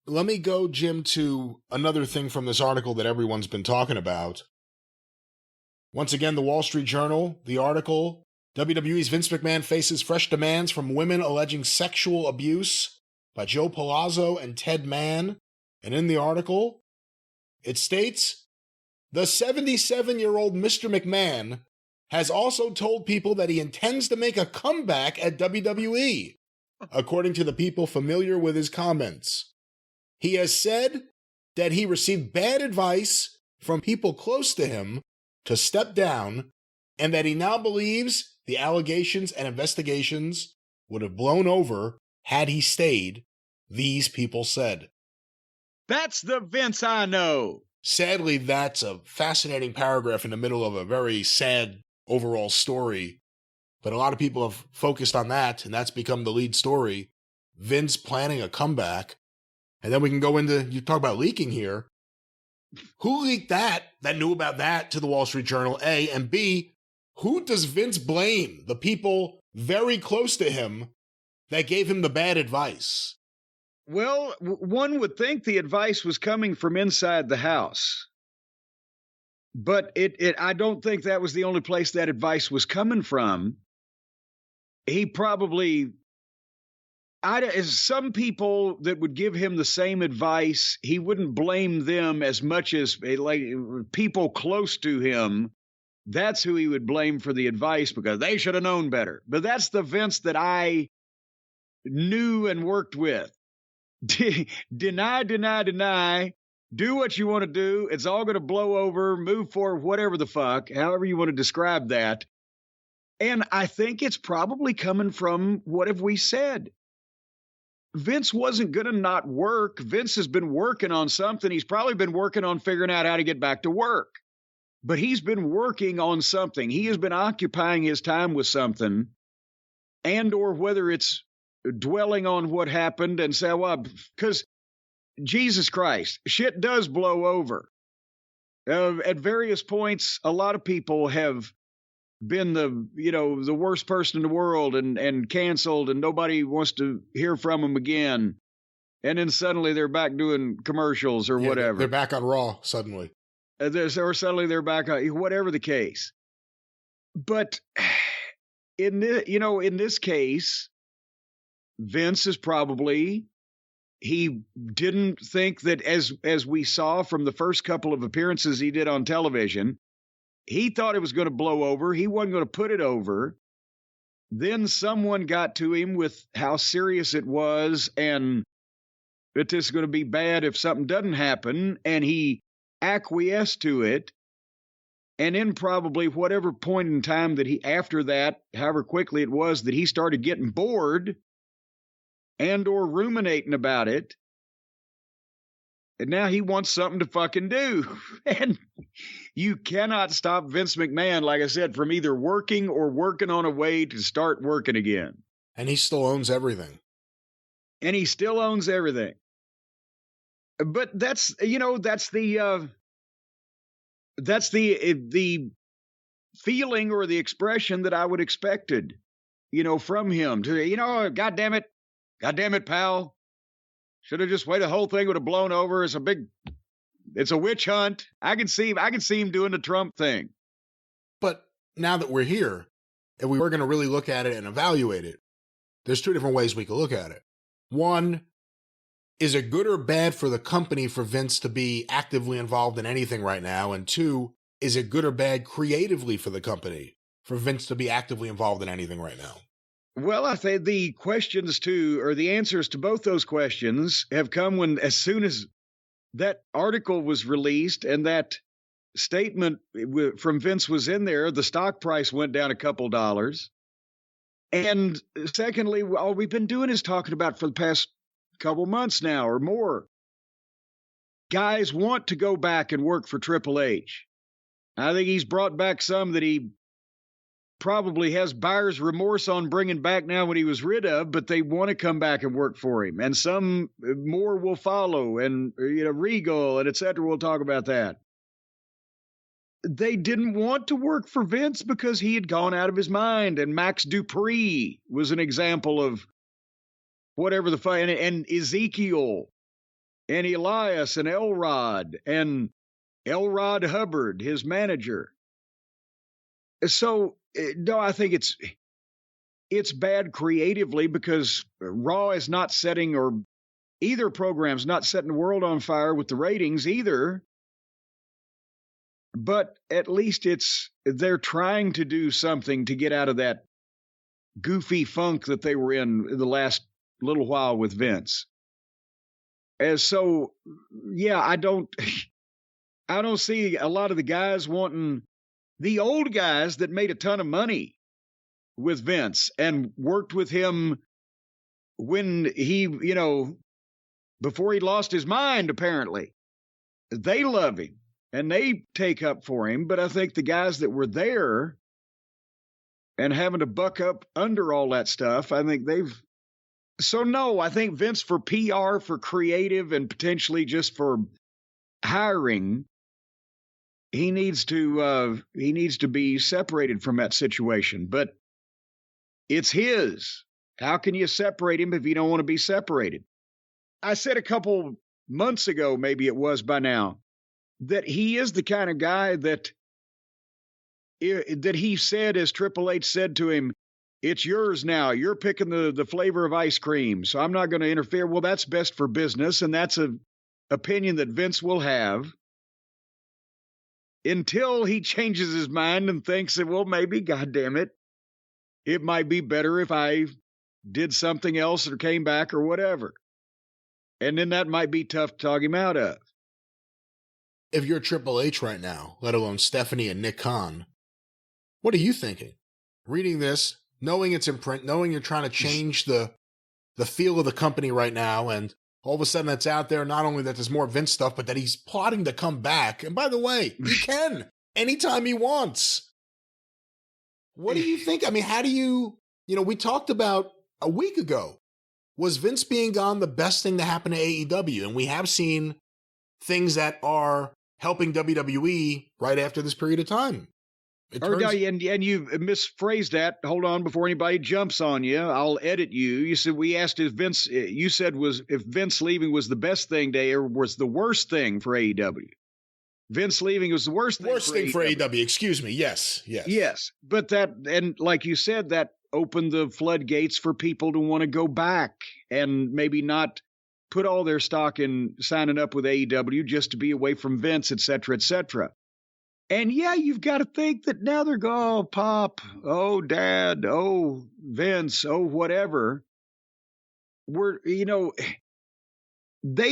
let me go, Jim, to another thing from this article that everyone's been talking about. Once again, the Wall Street Journal, the article, WWE's Vince McMahon faces fresh demands from women alleging sexual abuse by Joe Palazzo and Ted Mann. And in the article, it states, the 77-year-old Mr. McMahon has also told people that he intends to make a comeback at WWE, according to the people familiar with his comments. He has said that he received bad advice from people close to him to step down, and that he now believes the allegations and investigations would have blown over had he stayed, these people said. That's the Vince I know. Sadly, that's a fascinating paragraph in the middle of a very sad overall story, but a lot of people have focused on that, and that's become the lead story. Vince planning a comeback, and then we can go into, you talk about leaking here. Who leaked that knew about that to the Wall Street Journal, A, and B, who does Vince blame? The people very close to him that gave him the bad advice. Well, one would think the advice was coming from inside the house. But I don't think that was the only place that advice was coming from. He probably, some people that would give him the same advice, he wouldn't blame them as much as like people close to him. That's who he would blame for the advice because they should have known better. But that's the Vince that I knew and worked with. Deny, do what you want to do. It's all going to blow over, move forward, whatever the fuck, however you want to describe that. And I think it's probably coming from what have we said. Vince wasn't going to not work. Vince has been working on something. He's probably been working on figuring out how to get back to work. But he's been working on something. He has been occupying his time with something, and or whether it's dwelling on what happened and say, well, because Jesus Christ, shit does blow over. At various points, a lot of people have been the worst person in the world and canceled, and nobody wants to hear from them again. And then suddenly they're back doing commercials or whatever. They're back on Raw suddenly. Or suddenly they're back on, whatever the case. But in this case, Vince is probably, he didn't think that as we saw from the first couple of appearances he did on television, he thought it was going to blow over. He wasn't going to put it over. Then someone got to him with how serious it was and that this is going to be bad if something doesn't happen. And he acquiesced to it. And then probably whatever point in time that he, after that, however quickly it was that he started getting bored and or ruminating about it. And now he wants something to fucking do. And you cannot stop Vince McMahon, like I said, from either working or working on a way to start working again. And he still owns everything. And he still owns everything. But that's the feeling or the expression that I would expected, from him to, God damn it, pal. Should have just waited. The whole thing would have blown over. It's a witch hunt. I can see him doing the Trump thing. But now that we're here, and we were going to really look at it and evaluate it, there's two different ways we could look at it. One, is it good or bad for the company for Vince to be actively involved in anything right now? And two, is it good or bad creatively for the company for Vince to be actively involved in anything right now? Well, I think the answers to both those questions have come as soon as that article was released and that statement from Vince was in there, the stock price went down a couple dollars. And secondly, all we've been doing is talking about for the past couple months now or more. Guys want to go back and work for Triple H. I think he's brought back some that he probably has buyer's remorse on bringing back now when he was rid of, but they want to come back and work for him. And some more will follow, and Regal and et cetera. We'll talk about that. They didn't want to work for Vince because he had gone out of his mind. And Max Dupree was an example of whatever the fuck, and Ezekiel and Elias and Elrod and Elrod Hubbard, his manager. So, no, I think it's bad creatively because Raw is not setting, or either program's not setting the world on fire with the ratings either. But at least they're trying to do something to get out of that goofy funk that they were in the last little while with Vince. And so, yeah, I don't see a lot of the guys wanting, the old guys that made a ton of money with Vince and worked with him when he, before he lost his mind, apparently. They love him and they take up for him. But I think the guys that were there and having to buck up under all that stuff, I think I think Vince, for PR, for creative, and potentially just for hiring, he needs to be separated from that situation. But it's his. How can you separate him if you don't want to be separated? I said a couple months ago, maybe it was by now, that he is the kind of guy that he said, as Triple H said to him, it's yours now. You're picking the flavor of ice cream, so I'm not going to interfere. Well, that's best for business, and that's an opinion that Vince will have until he changes his mind and thinks that, well, maybe, goddamn it might be better if I did something else or came back or whatever. And then that might be tough to talk him out of. If you're Triple H right now, let alone Stephanie and Nick Khan, what are you thinking? Reading this, knowing it's in print, knowing you're trying to change the feel of the company right now, and all of a sudden it's out there, not only that there's more Vince stuff, but that he's plotting to come back. And by the way, he can anytime he wants. What do you think? I mean, how do you we talked about a week ago, was Vince being gone the best thing to happen to AEW? And we have seen things that are helping WWE right after this period of time. And you misphrased that. Hold on, before anybody jumps on you, I'll edit you. You said we asked if Vince. You said if Vince leaving was the best thing to, or was the worst thing for AEW. Vince leaving was the worst thing. Worst thing for AEW. Excuse me. Yes. But that, and like you said, that opened the floodgates for people to want to go back and maybe not put all their stock in signing up with AEW just to be away from Vince, et cetera, et cetera. And yeah, you've got to think that now they're going, oh, Pop, oh, Dad, oh, Vince, oh, whatever. They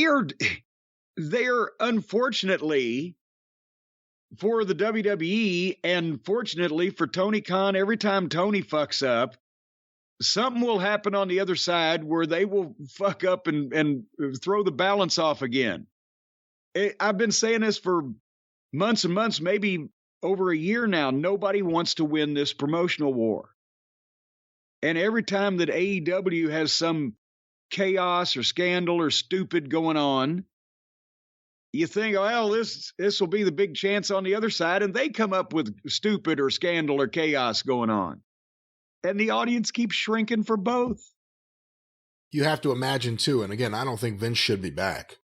are unfortunately for the WWE, and fortunately for Tony Khan, every time Tony fucks up, something will happen on the other side where they will fuck up and throw the balance off again. I've been saying this for months and months, maybe over a year now. Nobody wants to win this promotional war. And every time that AEW has some chaos or scandal or stupid going on, you think, well, this will be the big chance on the other side, and they come up with stupid or scandal or chaos going on. And the audience keeps shrinking for both. You have to imagine, too, and again, I don't think Vince should be back.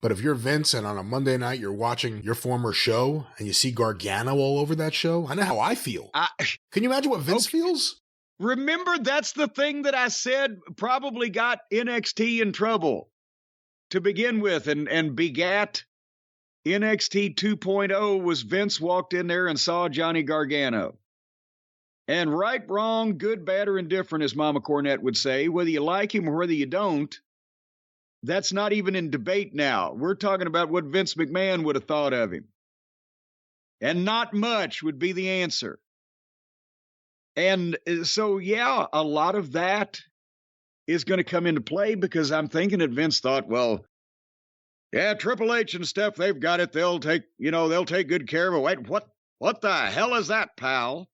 But if you're Vince and on a Monday night you're watching your former show and you see Gargano all over that show, I know how I feel. Can you imagine what Vince feels? Remember, that's the thing that I said probably got NXT in trouble to begin with and begat NXT 2.0 was Vince walked in there and saw Johnny Gargano. And right, wrong, good, bad, or indifferent, as Mama Cornette would say, whether you like him or whether you don't, that's not even in debate now. We're talking about what Vince McMahon would have thought of him. And not much would be the answer. And so, yeah, a lot of that is going to come into play because I'm thinking that Vince thought, well, yeah, Triple H and stuff, they've got it. They'll take good care of it. Wait, what the hell is that, pal?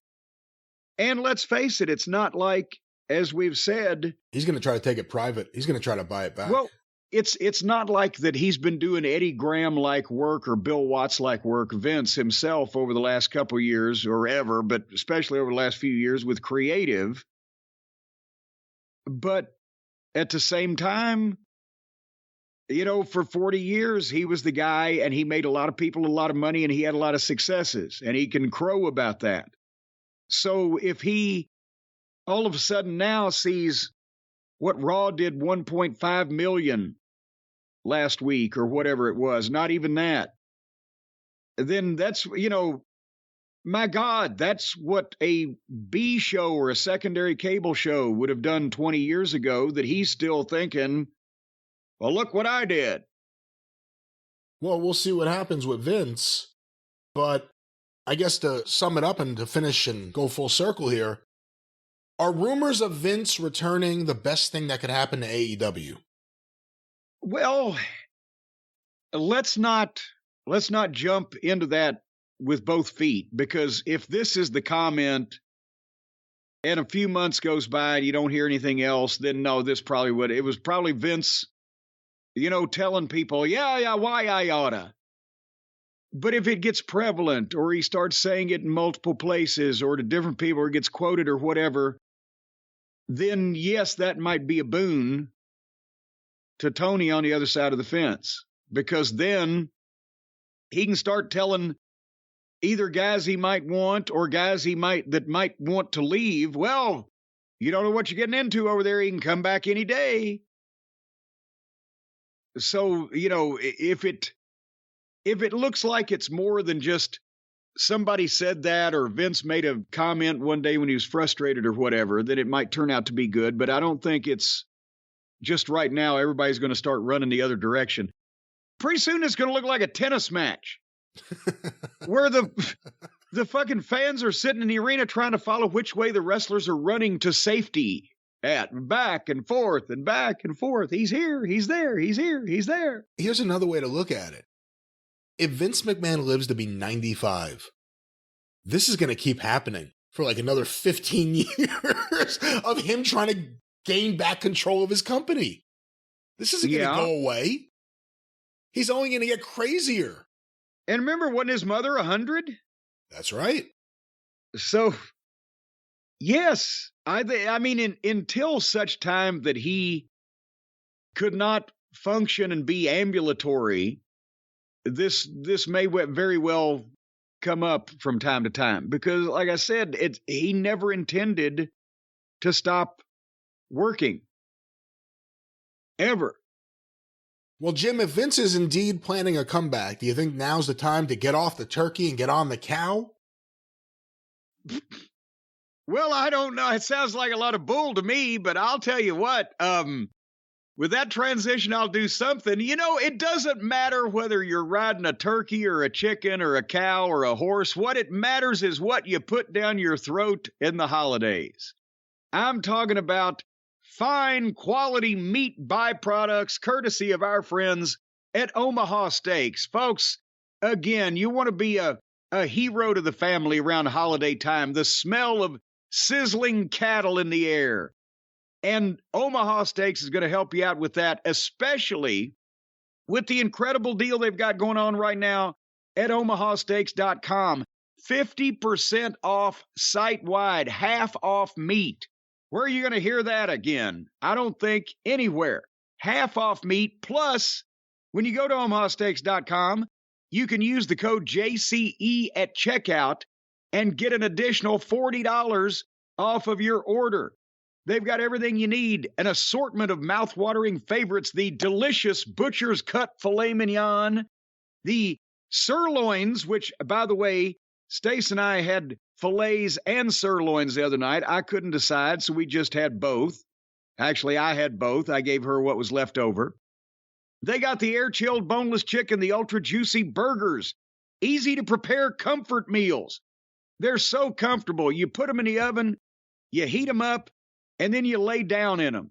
And let's face it, it's not like, as we've said, he's going to try to take it private. He's going to try to buy it back. Well, it's not like that he's been doing Eddie Graham-like work or Bill Watts-like work, Vince himself, over the last couple of years or ever, but especially over the last few years with creative. But at the same time, For 40 years, he was the guy, and he made a lot of people a lot of money, and he had a lot of successes, and he can crow about that. So if he all of a sudden now sees what Raw did 1.5 million last week or whatever it was, not even that, then that's, my God, that's what a B show or a secondary cable show would have done 20 years ago, that he's still thinking, well, look what I did. Well, we'll see what happens with Vince, but I guess to sum it up and to finish and go full circle here, are rumors of Vince returning the best thing that could happen to AEW? Well, let's not jump into that with both feet, because if this is the comment and a few months goes by and you don't hear anything else, then no, this probably would. It was probably Vince, telling people, yeah, why I oughta. But if it gets prevalent, or he starts saying it in multiple places or to different people, or gets quoted or whatever, then yes, that might be a boon to Tony on the other side of the fence, because then he can start telling either guys he might want or guys that might want to leave, well, you don't know what you're getting into over there. He can come back any day. So, if it looks like it's more than just somebody said that, or Vince made a comment one day when he was frustrated or whatever, then it might turn out to be good. But I don't think it's just right now everybody's going to start running the other direction. Pretty soon it's going to look like a tennis match where the fucking fans are sitting in the arena trying to follow which way the wrestlers are running to safety at, back and forth and back and forth. He's here, he's there, he's here, he's there. Here's another way to look at it. If Vince McMahon lives to be 95, this is going to keep happening for like another 15 years of him trying to gain back control of his company. This isn't going to go away. He's only going to get crazier. And remember, wasn't his mother 100? That's right. So, yes, I mean, until such time that he could not function and be ambulatory, this may very well come up from time to time, because, like I said, he never intended to stop working ever. Well, Jim, if Vince is indeed planning a comeback, do you think now's the time to get off the turkey and get on the cow? Well, I don't know. It sounds like a lot of bull to me, but I'll tell you what, with that transition, I'll do something. It doesn't matter whether you're riding a turkey or a chicken or a cow or a horse. What it matters is what you put down your throat in the holidays. I'm talking about fine quality meat byproducts courtesy of our friends at Omaha Steaks. Folks, again, you want to be a hero to the family around holiday time. The smell of sizzling cattle in the air. And Omaha Steaks is going to help you out with that, especially with the incredible deal they've got going on right now at omahasteaks.com. 50% off site-wide, half off meat. Where are you going to hear that again? I don't think anywhere. Half off meat. Plus, when you go to omahasteaks.com, you can use the code JCE at checkout and get an additional $40 off of your order. They've got everything you need, an assortment of mouth-watering favorites, the delicious butcher's cut filet mignon, the sirloins, which, by the way, Stace and I had fillets and sirloins the other night. I couldn't decide, so we just had both. Actually, I had both. I gave her what was left over. They got the air-chilled boneless chicken, the ultra-juicy burgers, easy-to-prepare comfort meals. They're so comfortable. You put them in the oven, you heat them up, and then you lay down in them.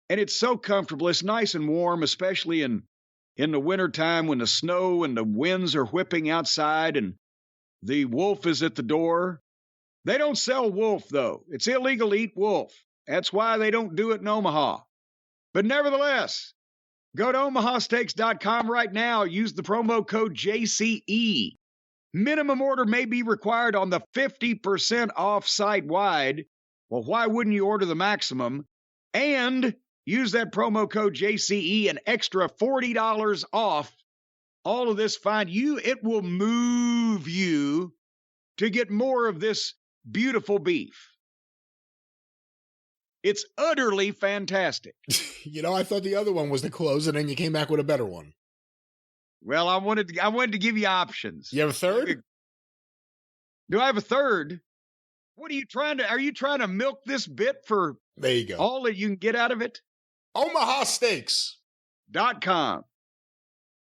And it's so comfortable. It's nice and warm, especially in the wintertime when the snow and the winds are whipping outside and the wolf is at the door. They don't sell wolf, though. It's illegal to eat wolf. That's why they don't do it in Omaha. But nevertheless, go to omahasteaks.com right now. Use the promo code JCE. Minimum order may be required on the 50% off site-wide. Well, why wouldn't you order the maximum? And Use that promo code JCE, an extra $40 off all of this. It will move you to get more of this beautiful beef. It's utterly fantastic. I thought the other one was the close, and then you came back with a better one. Well, I wanted to give you options. You have a third? Do I have a third? What are you trying to milk this bit for? There you go. All that you can get out of it? OmahaSteaks.com.